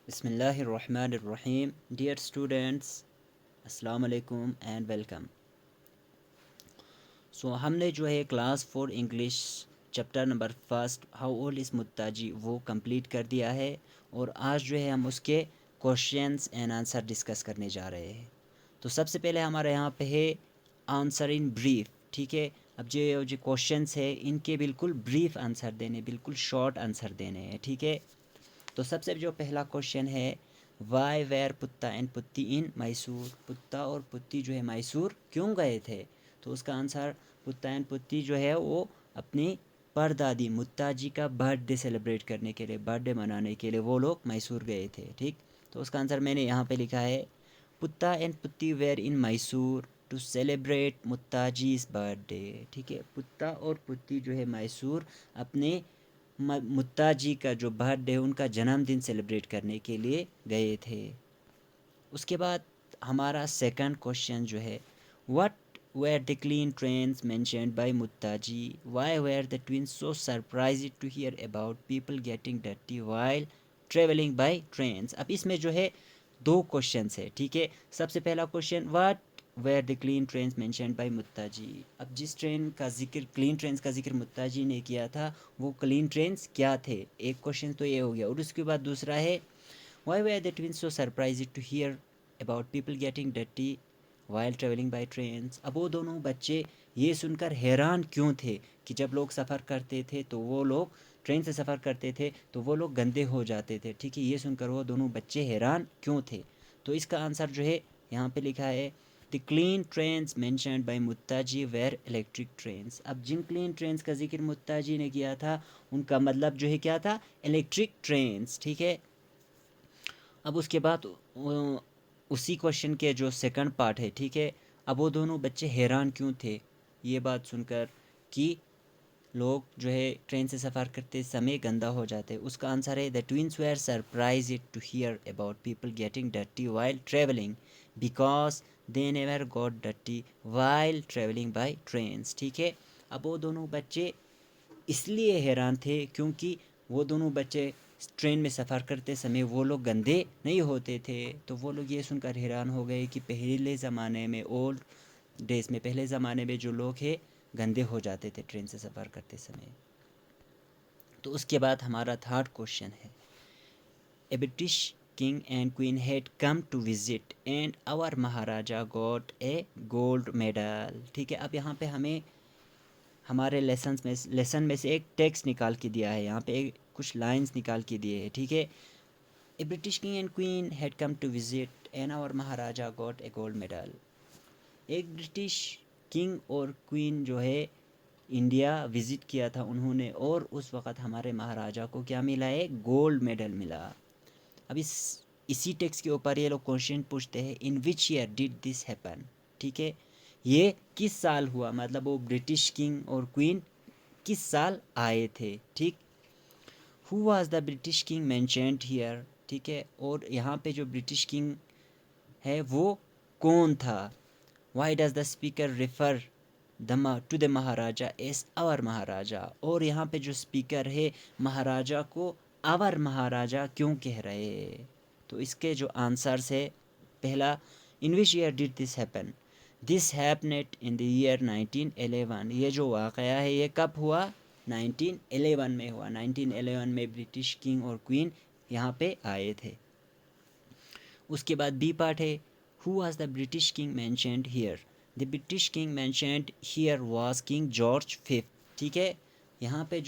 Bismillahirrahmanirrahim. Dear students, Assalamu alaikum and welcome. हमने जो है class 4 English chapter number first how old is Muttaji वो complete कर दिया है और आज जो है हम उसके क्वेश्चंस एंड आंसर डिस्कस करने जा रहे हैं। तो सबसे पहले हमारे यहाँ पे है आंसर इन ब्रीफ। ठीक है, अब जो क्वेश्चंस है इनके बिल्कुल ब्रीफ आंसर देने, बिल्कुल शॉर्ट आंसर देने हैं। ठीक है, तो सबसे जो पहला क्वेश्चन है, वाई वेयर पुत्ता एंड पुत्ती इन मैसूर, पुत्ता और पुत्ती जो है मैसूर क्यों गए थे? तो उसका आंसर, पुत्ता एंड पुत्ती जो है वो अपनी परदादी मुत्ताजी का बर्थडे सेलिब्रेट करने के लिए, बर्थडे मनाने के लिए वो लोग मैसूर गए थे। ठीक, तो उसका आंसर मैंने यहाँ पे लिखा है, Putta and Putti were in Mysore to celebrate Muttaji's birthday. ठीक है, पुत्ता और पुत्ती जो है मैसूर अपने मुत्ताजी का जो बर्थडे है उनका जन्मदिन सेलिब्रेट करने के लिए गए थे। उसके बाद हमारा सेकंड क्वेश्चन जो है, what were the clean trains mentioned by Muttaji, why were the twins so surprised to hear about people getting dirty while travelling by trains. अब इसमें जो है दो क्वेश्चंस है। ठीक है, सबसे पहला question, what were the clean trains mentioned by Muttaji. अब जिस ट्रेन का जिक्र, क्लीन ट्रेन्स का जिक्र मुत्ताजी ने किया था, वो क्लीन ट्रेन्स क्या थे? एक क्वेश्चन तो ये हो गया। और उसके बाद दूसरा है, why were the twins so surprised to hear about people getting dirty while travelling by trains. अब वो दोनों बच्चे ये सुनकर हैरान क्यों थे कि जब लोग सफ़र करते थे तो वो लोग ट्रेन से सफ़र करते थे तो वो लोग गंदे हो जाते थे। ठीक है, ये सुनकर वो दोनों बच्चे हैरान क्यों थे? तो इसका आंसर जो है यहाँ पे लिखा है, the clean trains mentioned by Muttaji were electric trains. अब जिन क्लीन ट्रेन्स का जिक्र मुत्ताजी ने किया था उनका मतलब जो है क्या था? Electric trains. ठीक है, अब उसके बाद उसी क्वेश्चन के जो सेकंड पार्ट है, ठीक है, अब वो दोनों बच्चे हैरान क्यों थे ये बात सुनकर कि लोग जो है ट्रेन से सफ़र करते समय गंदा हो जाते? उसका आंसर है, the twins were surprised to hear about people getting dirty while travelling because they never got dirty while travelling by trains. ठीक है, अब वो दोनों बच्चे इसलिए हैरान थे क्योंकि वो दोनों बच्चे ट्रेन में सफ़र करते समय वो लोग गंदे नहीं होते थे। तो वो लोग ये सुनकर हैरान हो गए कि पहले ज़माने में, ओल्ड डेज़ में, पहले ज़माने में जो लोग हैं गंदे हो जाते थे ट्रेन से सफ़र करते समय। तो उसके बाद हमारा थर्ड क्वेश्चन है, a British king and queen had come to visit and our maharaja got a gold medal. ठीक है, अब यहाँ पे हमें हमारे लेसन में से एक टेक्स्ट निकाल के दिया है। यहाँ पे कुछ लाइंस निकाल के दिए हैं। ठीक है, a British king and queen had come to visit and our maharaja got a gold medal. एक ब्रिटिश किंग और क्वीन जो है इंडिया विज़िट किया था उन्होंने, और उस वक़्त हमारे महाराजा को क्या मिला है? गोल्ड मेडल मिला। अब इसी टेक्स्ट के ऊपर ये लोग क्वेश्चन पूछते हैं, in which year did this happen. ठीक है, ये किस साल हुआ, मतलब वो ब्रिटिश किंग और क्वीन किस साल आए थे? ठीक, who was the British king mentioned here. ठीक है, और यहाँ पे जो ब्रिटिश किंग है वो कौन था? Why does the speaker refer to the maharaja as our maharaja. और यहाँ पे जो स्पीकर है महाराजा को आवर महाराजा क्यों कह रहे हैं? तो इसके जो आंसर्स है, पहला, in which year did this happen, this happened in the year 1911। ये जो वाक़या है ये कब हुआ? 1911 में हुआ। 1911 में ब्रिटिश किंग और क्वीन यहाँ पे आए थे। उसके बाद बी पार्ट है, who was the British king mentioned here. The British king mentioned here was king George fifth. ठीक है, यहाँ पे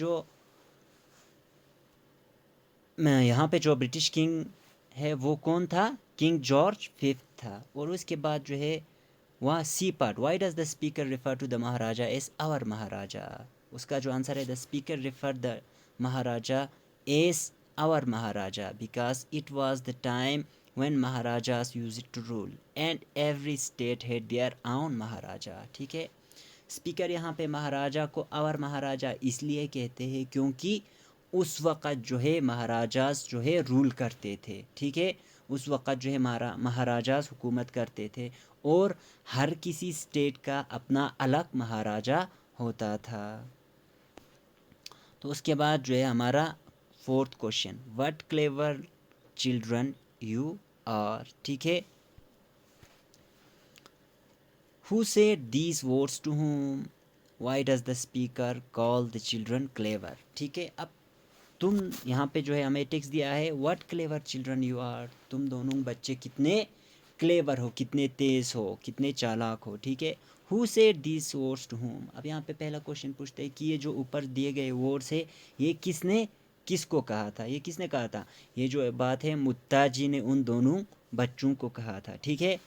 जो ब्रिटिश किंग है वो कौन था? किंग जॉर्ज फिफ्थ था। और उसके बाद जो है वहाँ C part, why does the speaker refer to the maharaja as our maharaja. उसका जो आंसर है, the speaker refer the maharaja as our maharaja because it was the time when maharajas used to rule and every state had their own maharaja. ठीक है, speaker यहाँ पे महाराजा को our महाराजा इसलिए कहते हैं क्योंकि उस वक़्त जो है महाराजास जो है रूल करते थे। ठीक है, उस वक़्त जो है महाराजास हुकूमत करते थे और हर किसी स्टेट का अपना अलग महाराजा होता था। तो उसके बाद जो है हमारा fourth question, what clever children you are. ठीक है, who said these words to whom, why does the speaker call the children clever. ठीक है, अब तुम यहाँ पे जो है हमें टेक्स्ट दिया है, what clever children you are, तुम दोनों बच्चे कितने क्लेवर हो, कितने तेज़ हो, कितने चालाक हो। ठीक है, who said this words to whom, अब यहाँ पे पहला क्वेश्चन पूछते हैं कि ये जो ऊपर दिए गए वर्ड्स है ये किसने किसको कहा था, ये किसने कहा था, ये जो बात है मुत्ताजी ने उन दोनों बच्चों को कहा था। ठीक है,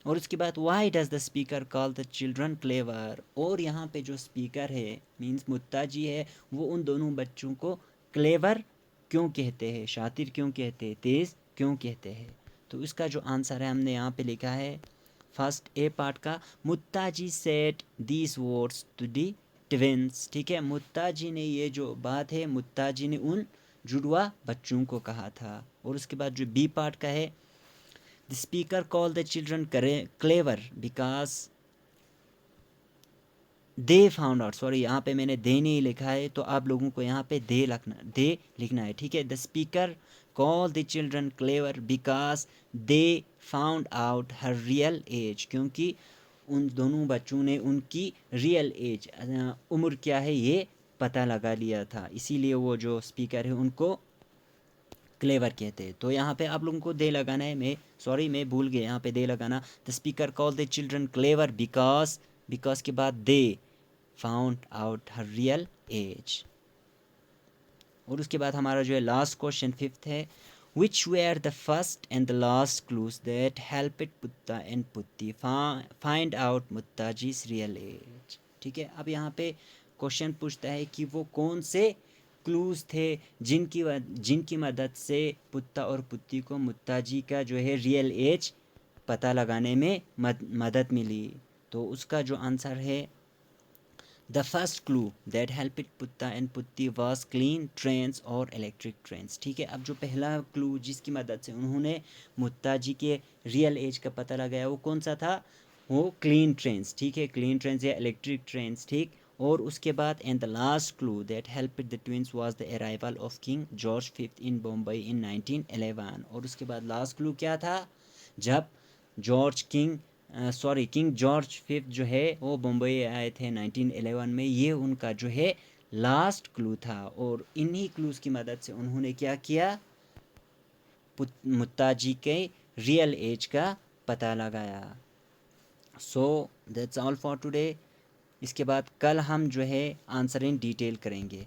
और उसके बाद Y does the speaker call the children clever, और यहाँ पे जो स्पीकर है मीन्स मुत्ताजी है, वो उन दोनों बच्चों को क्लेवर क्यों कहते हैं, शातिर क्यों कहते हैं, तेज़ क्यों कहते हैं। तो इसका जो आंसर है हमने यहाँ पे लिखा है फर्स्ट ए पार्ट का, Muttaji said these words to the twins. ठीक है, मुत्ताजी ने ये जो बात है मुत्ताजी ने उन जुड़वा बच्चों को कहा था। और उसके बाद जो बी पार्ट का है, the speaker call the children clever because they found out, sorry यहाँ पे मैंने दे नहीं लिखा है तो आप लोगों को यहाँ पे दे लिखना है। ठीक है, the speaker call the children clever because they found out her real age, क्योंकि उन दोनों बच्चों ने उनकी रियल एज उम्र क्या है ये पता लगा लिया था, इसीलिए वो जो स्पीकर है उनको क्लेवर कहते हैं। तो यहाँ पे आप लोगों को दे लगाना है, मैं भूल गया यहाँ पे दे लगाना। The speaker call the children clever because के बाद they found out her real age. और उसके बाद हमारा जो है लास्ट क्वेश्चन फिफ्थ है, which were the first and the last clues that helped Putta and Putti find out Muttaji's real age. ठीक है, अब यहाँ पे क्वेश्चन पूछता है कि वो कौन से क्लूज थे जिनकी मदद से पुत्ता और पुत्ती को मुत्ताजी का जो है रियल एज पता लगाने में मदद मिली। तो उसका जो आंसर है, the first clue that helped Putta and Putti was clean trains और इलेक्ट्रिक ट्रेन्स। ठीक है, अब जो पहला क्लू जिसकी मदद से उन्होंने मुत्ताजी के रियल एज का पता लगाया वो कौन सा था, वो क्लीन ट्रेन्स। ठीक है, क्लीन ट्रेन्स या इलेक्ट्रिक ट्रेन्स। ठीक, और उसके बाद and the last clue that helped the twins was the arrival of King George fifth in Bombay in 1911। और उसके बाद लास्ट क्लू क्या था, जब किंग जॉर्ज फिफ्थ जो है वो बम्बई आए थे 1911 में, ये उनका जो है लास्ट क्लू था। और इन्हीं क्लूज़ की मदद से उन्होंने क्या किया, मुत्ताजी के रियल एज का पता लगाया। So that's all for today. इसके बाद कल हम जो है आंसर इन डिटेल करेंगे।